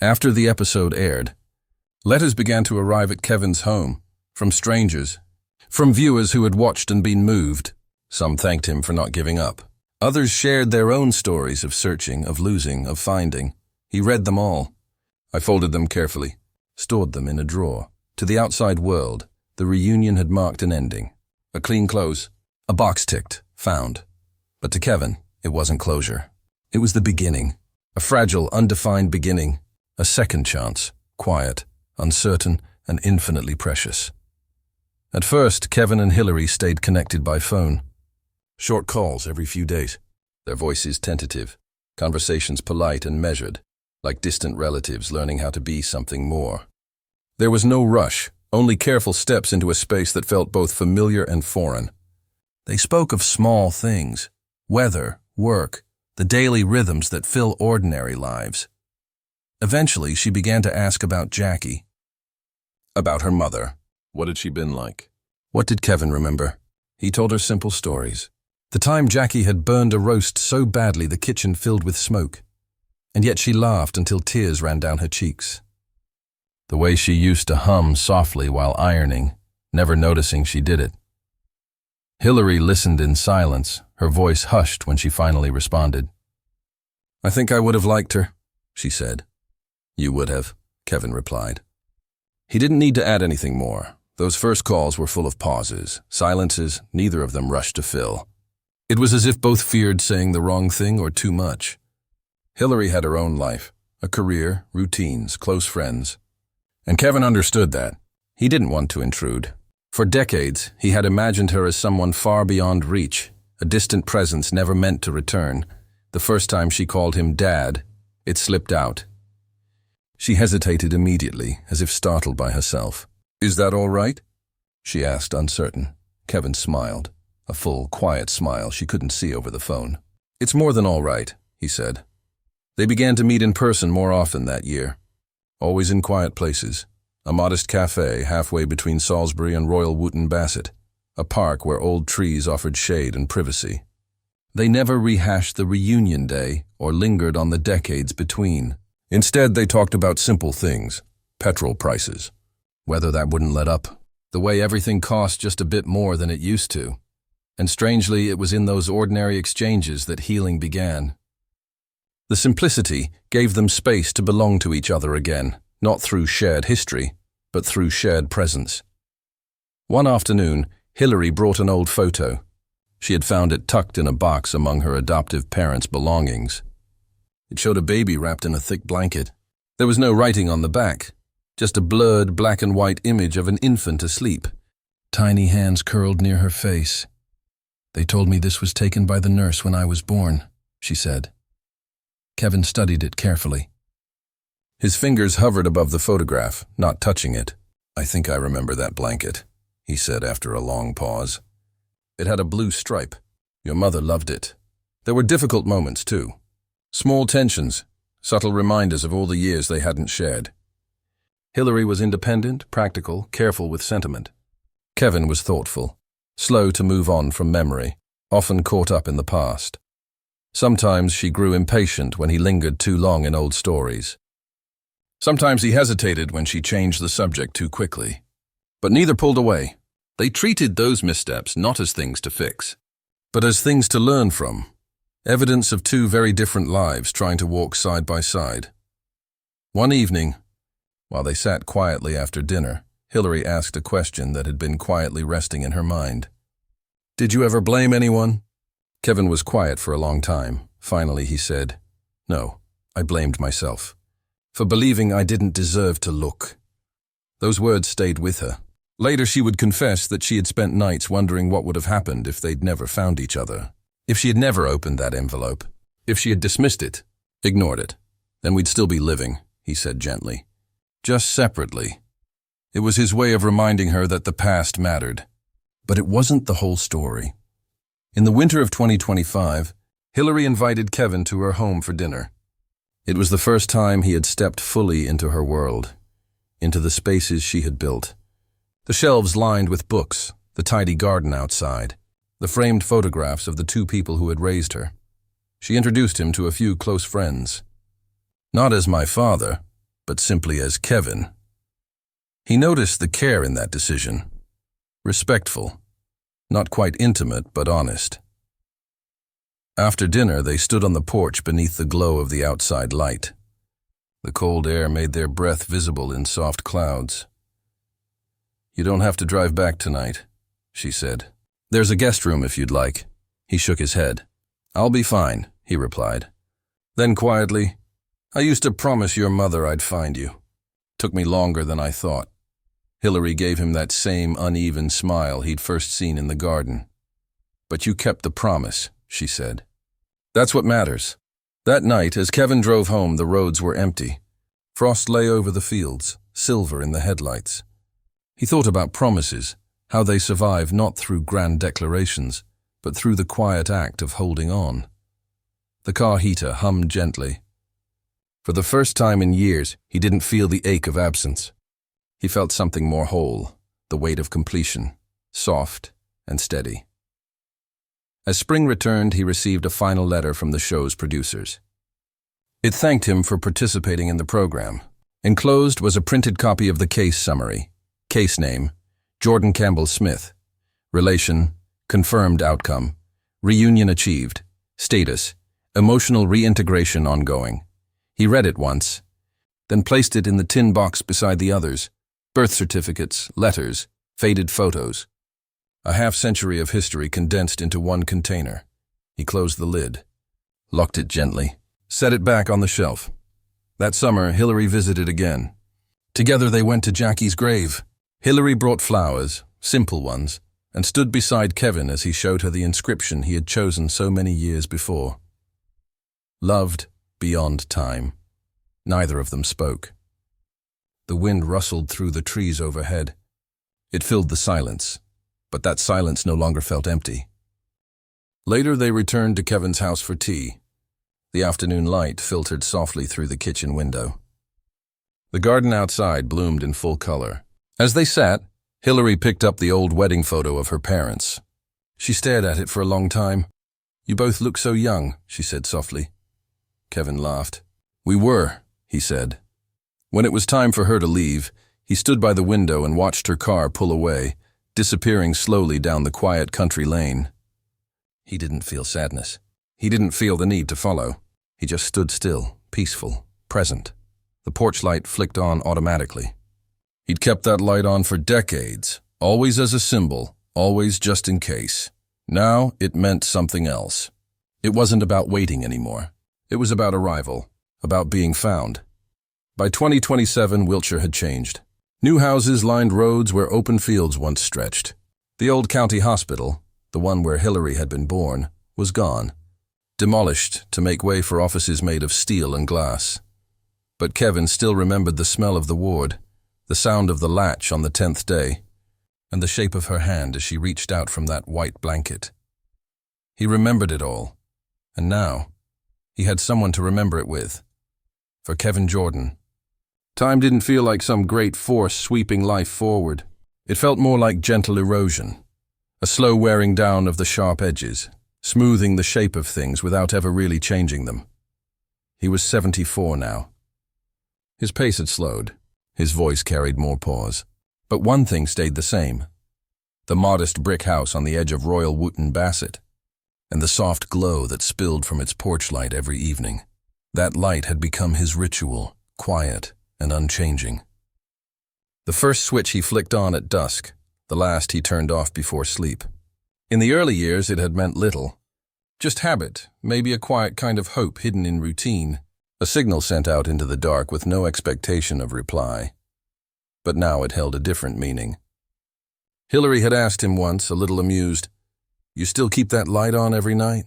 After the episode aired, letters began to arrive at Kevin's home, from strangers, from viewers who had watched and been moved. Some thanked him for not giving up. Others shared their own stories of searching, of losing, of finding. He read them all. I folded them carefully, stored them in a drawer. To the outside world, the reunion had marked an ending. A clean close, a box ticked, found. But to Kevin, it wasn't closure. It was the beginning, a fragile, undefined beginning, a second chance, quiet, uncertain, and infinitely precious. At first, Kevin and Hillary stayed connected by phone. Short calls every few days, their voices tentative, conversations polite and measured, like distant relatives learning how to be something more. There was no rush, only careful steps into a space that felt both familiar and foreign. They spoke of small things, weather, work, the daily rhythms that fill ordinary lives. Eventually, she began to ask about Jackie, about her mother, What had she been like? What did Kevin remember? He told her simple stories. The time Jackie had burned a roast so badly the kitchen filled with smoke, and yet she laughed until tears ran down her cheeks. The way she used to hum softly while ironing, never noticing she did it. Hillary listened in silence, her voice hushed when she finally responded. "I think I would have liked her," she said. "You would have," Kevin replied. He didn't need to add anything more. Those first calls were full of pauses, silences neither of them rushed to fill. It was as if both feared saying the wrong thing or too much. Hillary had her own life, a career, routines, close friends. And Kevin understood that. He didn't want to intrude. For decades, he had imagined her as someone far beyond reach, a distant presence never meant to return. The first time she called him Dad, it slipped out. She hesitated immediately, as if startled by herself. "Is that all right?" she asked, uncertain. Kevin smiled, a full, quiet smile she couldn't see over the phone. "It's more than all right," he said. They began to meet in person more often that year, always in quiet places. A modest cafe halfway between Salisbury and Royal Wootton Bassett, a park where old trees offered shade and privacy. They never rehashed the reunion day or lingered on the decades between. Instead, they talked about simple things, petrol prices, weather that wouldn't let up, the way everything cost just a bit more than it used to. And strangely, it was in those ordinary exchanges that healing began. The simplicity gave them space to belong to each other again, not through shared history, but through shared presence. One afternoon, Hillary brought an old photo. She had found it tucked in a box among her adoptive parents' belongings. It showed a baby wrapped in a thick blanket. There was no writing on the back, just a blurred black and white image of an infant asleep. Tiny hands curled near her face. "They told me this was taken by the nurse when I was born," she said. Kevin studied it carefully. His fingers hovered above the photograph, not touching it. "I think I remember that blanket," he said after a long pause. "It had a blue stripe. Your mother loved it." There were difficult moments, too. Small tensions, subtle reminders of all the years they hadn't shared. Hillary was independent, practical, careful with sentiment. Kevin was thoughtful, slow to move on from memory, often caught up in the past. Sometimes she grew impatient when he lingered too long in old stories. Sometimes he hesitated when she changed the subject too quickly. But neither pulled away. They treated those missteps not as things to fix, but as things to learn from, evidence of two very different lives trying to walk side by side. One evening, while they sat quietly after dinner, Hillary asked a question that had been quietly resting in her mind. "Did you ever blame anyone?" Kevin was quiet for a long time. Finally, he said, "No, I blamed myself. For believing I didn't deserve to look." Those words stayed with her. Later, she would confess that she had spent nights wondering what would have happened if they'd never found each other. If she had never opened that envelope. If she had dismissed it, ignored it, then we'd still be living, he said gently. Just separately. It was his way of reminding her that the past mattered. But it wasn't the whole story. In the winter of 2025, Hillary invited Kevin to her home for dinner. It was the first time he had stepped fully into her world, into the spaces she had built. The shelves lined with books, the tidy garden outside, the framed photographs of the two people who had raised her. She introduced him to a few close friends. Not as my father, but simply as Kevin. He noticed the care in that decision. Respectful. Not quite intimate, but honest. After dinner, they stood on the porch beneath the glow of the outside light. The cold air made their breath visible in soft clouds. "You don't have to drive back tonight," she said. "There's a guest room if you'd like." He shook his head. "I'll be fine," he replied. Then quietly, "I used to promise your mother I'd find you. Took me longer than I thought." Hillary gave him that same uneven smile he'd first seen in the garden. "But you kept the promise," she said. "That's what matters." That night, as Kevin drove home, the roads were empty. Frost lay over the fields, silver in the headlights. He thought about promises, how they survive not through grand declarations, but through the quiet act of holding on. The car heater hummed gently. For the first time in years, he didn't feel the ache of absence. He felt something more whole, the weight of completion, soft and steady. As spring returned, he received a final letter from the show's producers. It thanked him for participating in the program. Enclosed was a printed copy of the case summary. Case name, Jordan Campbell Smith. Relation, confirmed outcome. Reunion achieved. Status, emotional reintegration ongoing. He read it once, then placed it in the tin box beside the others. Birth certificates, letters, faded photos. A half-century of history condensed into one container. He closed the lid, locked it gently, set it back on the shelf. That summer, Hillary visited again. Together they went to Jackie's grave. Hillary brought flowers, simple ones, and stood beside Kevin as he showed her the inscription he had chosen so many years before. Loved beyond time. Neither of them spoke. The wind rustled through the trees overhead. It filled the silence, but that silence no longer felt empty. Later they returned to Kevin's house for tea. The afternoon light filtered softly through the kitchen window. The garden outside bloomed in full color. As they sat, Hillary picked up the old wedding photo of her parents. She stared at it for a long time. "You both look so young," she said softly. Kevin laughed. "We were," he said. When it was time for her to leave, he stood by the window and watched her car pull away, disappearing slowly down the quiet country lane. He didn't feel sadness. He didn't feel the need to follow. He just stood still, peaceful, present. The porch light flicked on automatically. He'd kept that light on for decades, always as a symbol, always just in case. Now it meant something else. It wasn't about waiting anymore. It was about arrival, about being found. By 2027, Wiltshire had changed. New houses lined roads where open fields once stretched. The old county hospital, the one where Hillary had been born, was gone, demolished to make way for offices made of steel and glass. But Kevin still remembered the smell of the ward, the sound of the latch on the 10th day, and the shape of her hand as she reached out from that white blanket. He remembered it all, and now he had someone to remember it with. For Kevin Jordan. Time didn't feel like some great force sweeping life forward. It felt more like gentle erosion, a slow wearing down of the sharp edges, smoothing the shape of things without ever really changing them. He was 74 now. His pace had slowed. His voice carried more pause. But one thing stayed the same. The modest brick house on the edge of Royal Wootton Bassett, and the soft glow that spilled from its porch light every evening. That light had become his ritual, quiet and unchanging. The first switch he flicked on at dusk, the last he turned off before sleep. In the early years it had meant little. Just habit, maybe a quiet kind of hope hidden in routine, a signal sent out into the dark with no expectation of reply. But now it held a different meaning. Hillary had asked him once, a little amused, "You still keep that light on every night?"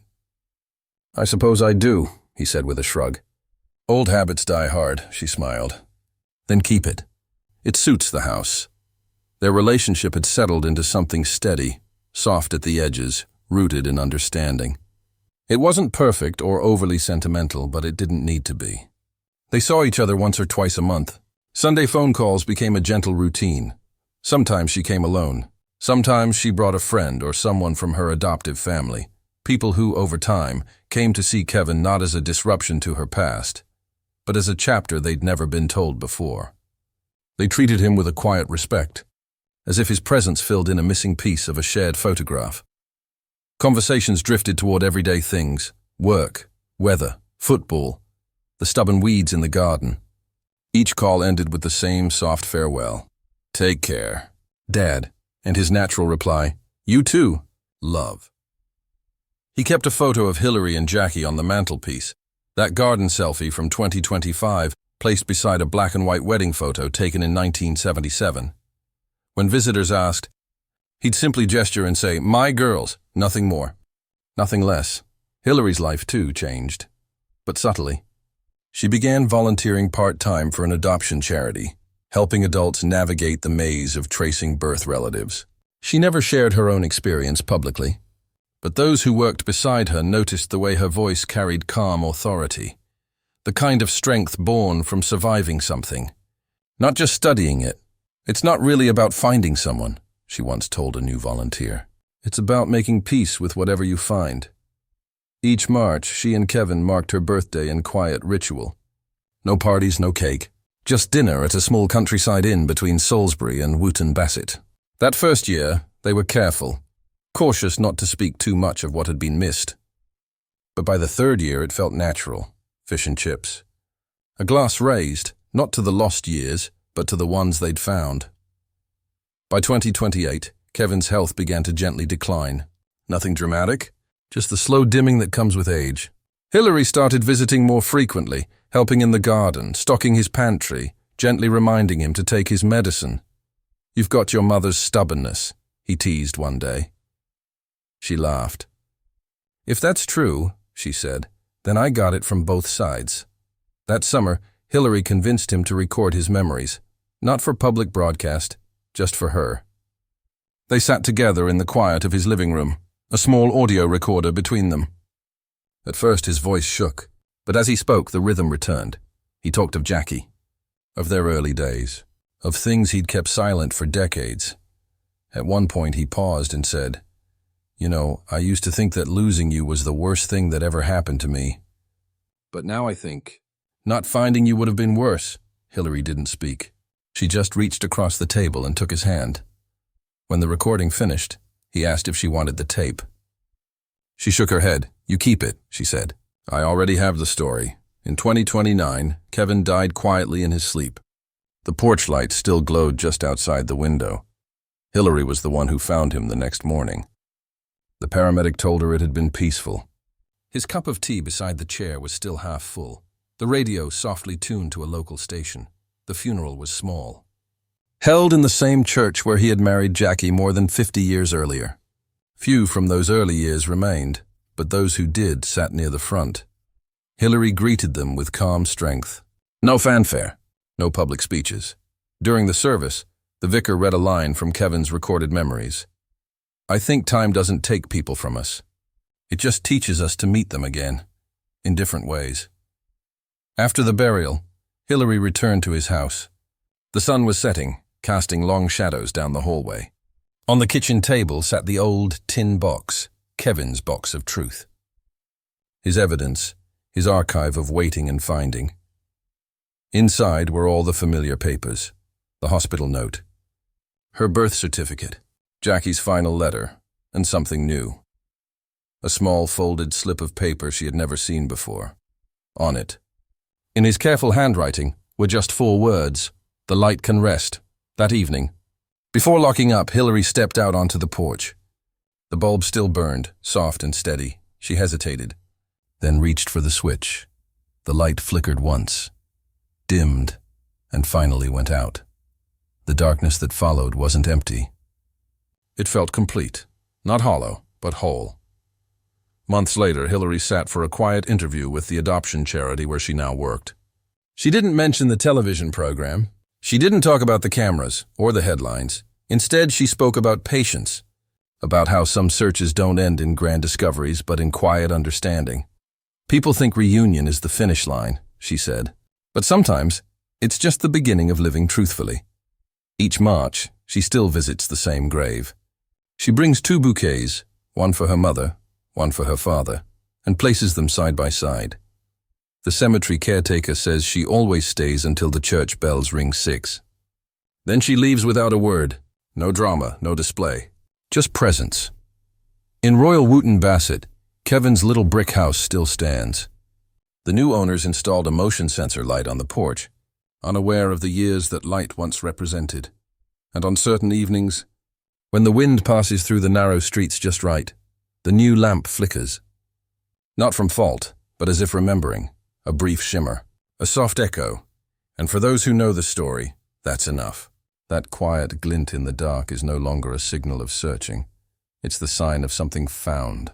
"I suppose I do," he said with a shrug. "Old habits die hard," she smiled. "Then keep it. It suits the house." Their relationship had settled into something steady, soft at the edges, rooted in understanding. It wasn't perfect or overly sentimental, but it didn't need to be. They saw each other once or twice a month. Sunday phone calls became a gentle routine. Sometimes she came alone. Sometimes she brought a friend or someone from her adoptive family, people who, over time, came to see Kevin not as a disruption to her past, but as a chapter they'd never been told before. They treated him with a quiet respect, as if his presence filled in a missing piece of a shared photograph. Conversations drifted toward everyday things: work, weather, football, the stubborn weeds in the garden. Each call ended with the same soft farewell. "Take care, Dad," and his natural reply, "You too, love." He kept a photo of Hillary and Jackie on the mantelpiece, that garden selfie from 2025 placed beside a black and white wedding photo taken in 1977. When visitors asked, he'd simply gesture and say, "My girls," nothing more, nothing less. Hillary's life, too, changed, but subtly. She began volunteering part-time for an adoption charity, helping adults navigate the maze of tracing birth relatives. She never shared her own experience publicly, but those who worked beside her noticed the way her voice carried calm authority, the kind of strength born from surviving something, not just studying it, "It's not really about finding someone," she once told a new volunteer. "It's about making peace with whatever you find." Each March, she and Kevin marked her birthday in quiet ritual. No parties, no cake. Just dinner at a small countryside inn between Salisbury and Wootton Bassett. That first year, they were careful, cautious not to speak too much of what had been missed. But by the third year, it felt natural. Fish and chips. A glass raised, not to the lost years, but to the ones they'd found. By 2028, Kevin's health began to gently decline. Nothing dramatic, just the slow dimming that comes with age. Hilary started visiting more frequently, helping in the garden, stocking his pantry, gently reminding him to take his medicine. "You've got your mother's stubbornness," he teased one day. She laughed. "If that's true," she said, "then I got it from both sides." That summer, Hilary convinced him to record his memories, not for public broadcast, just for her. They sat together in the quiet of his living room, a small audio recorder between them. At first his voice shook, but as he spoke the rhythm returned. He talked of Jackie, of their early days, of things he'd kept silent for decades. At one point he paused and said, "You know, I used to think that losing you was the worst thing that ever happened to me. But now I think, not finding you would have been worse." Hilary didn't speak. She just reached across the table and took his hand. When the recording finished, he asked if she wanted the tape. She shook her head. "You keep it," she said. "I already have the story. In 2029, Kevin died quietly in his sleep. The porch light still glowed just outside the window. Hilary was the one who found him the next morning. The paramedic told her it had been peaceful. His cup of tea beside the chair was still half full. The radio softly tuned to a local station. The funeral was small. Held in the same church where he had married Jackie more than 50 years earlier. Few from those early years remained, but those who did sat near the front. Hilary greeted them with calm strength. No fanfare, no public speeches. During the service, the vicar read a line from Kevin's recorded memories. "I think time doesn't take people from us. It just teaches us to meet them again, in different ways." After the burial, Hilary returned to his house. The sun was setting, casting long shadows down the hallway. On the kitchen table sat the old tin box, Kevin's box of truth. His evidence, his archive of waiting and finding. Inside were all the familiar papers, the hospital note, her birth certificate, Jackie's final letter, and something new. A small folded slip of paper she had never seen before. On it, in his careful handwriting, were just 4 words: "The light can rest," that evening. Before locking up, Hilary stepped out onto the porch. The bulb still burned, soft and steady. She hesitated, then reached for the switch. The light flickered once, dimmed, and finally went out. The darkness that followed wasn't empty. It felt complete, not hollow, but whole. Months later, Hilary sat for a quiet interview with the adoption charity where she now worked. She didn't mention the television program. She didn't talk about the cameras or the headlines. Instead, she spoke about patience, about how some searches don't end in grand discoveries but in quiet understanding. "People think reunion is the finish line," she said, "but sometimes it's just the beginning of living truthfully." Each March, she still visits the same grave. She brings 2 bouquets, one for her mother, one for her father, and places them side by side. The cemetery caretaker says she always stays until the church bells ring 6. Then she leaves without a word. No drama, no display. Just presence. In Royal Wootton Bassett, Kevin's little brick house still stands. The new owners installed a motion sensor light on the porch, unaware of the years that light once represented. And on certain evenings, when the wind passes through the narrow streets just right, the new lamp flickers. Not from fault, but as if remembering. A brief shimmer, a soft echo, and for those who know the story, that's enough. That quiet glint in the dark is no longer a signal of searching. It's the sign of something found,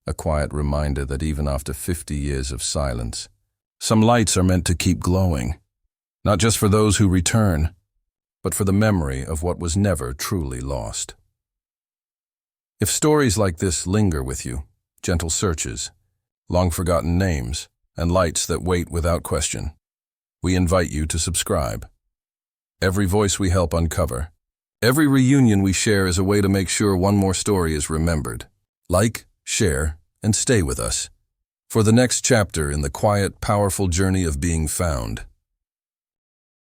a quiet reminder that even after 50 years of silence, some lights are meant to keep glowing, not just for those who return, but for the memory of what was never truly lost. If stories like this linger with you, gentle searches, long-forgotten names, and lights that wait without question, we invite you to subscribe. every voice we help uncover. Every reunion we share is a way to make sure one more story is remembered. Like, share, and stay with us for the next chapter in the quiet, powerful journey of being found.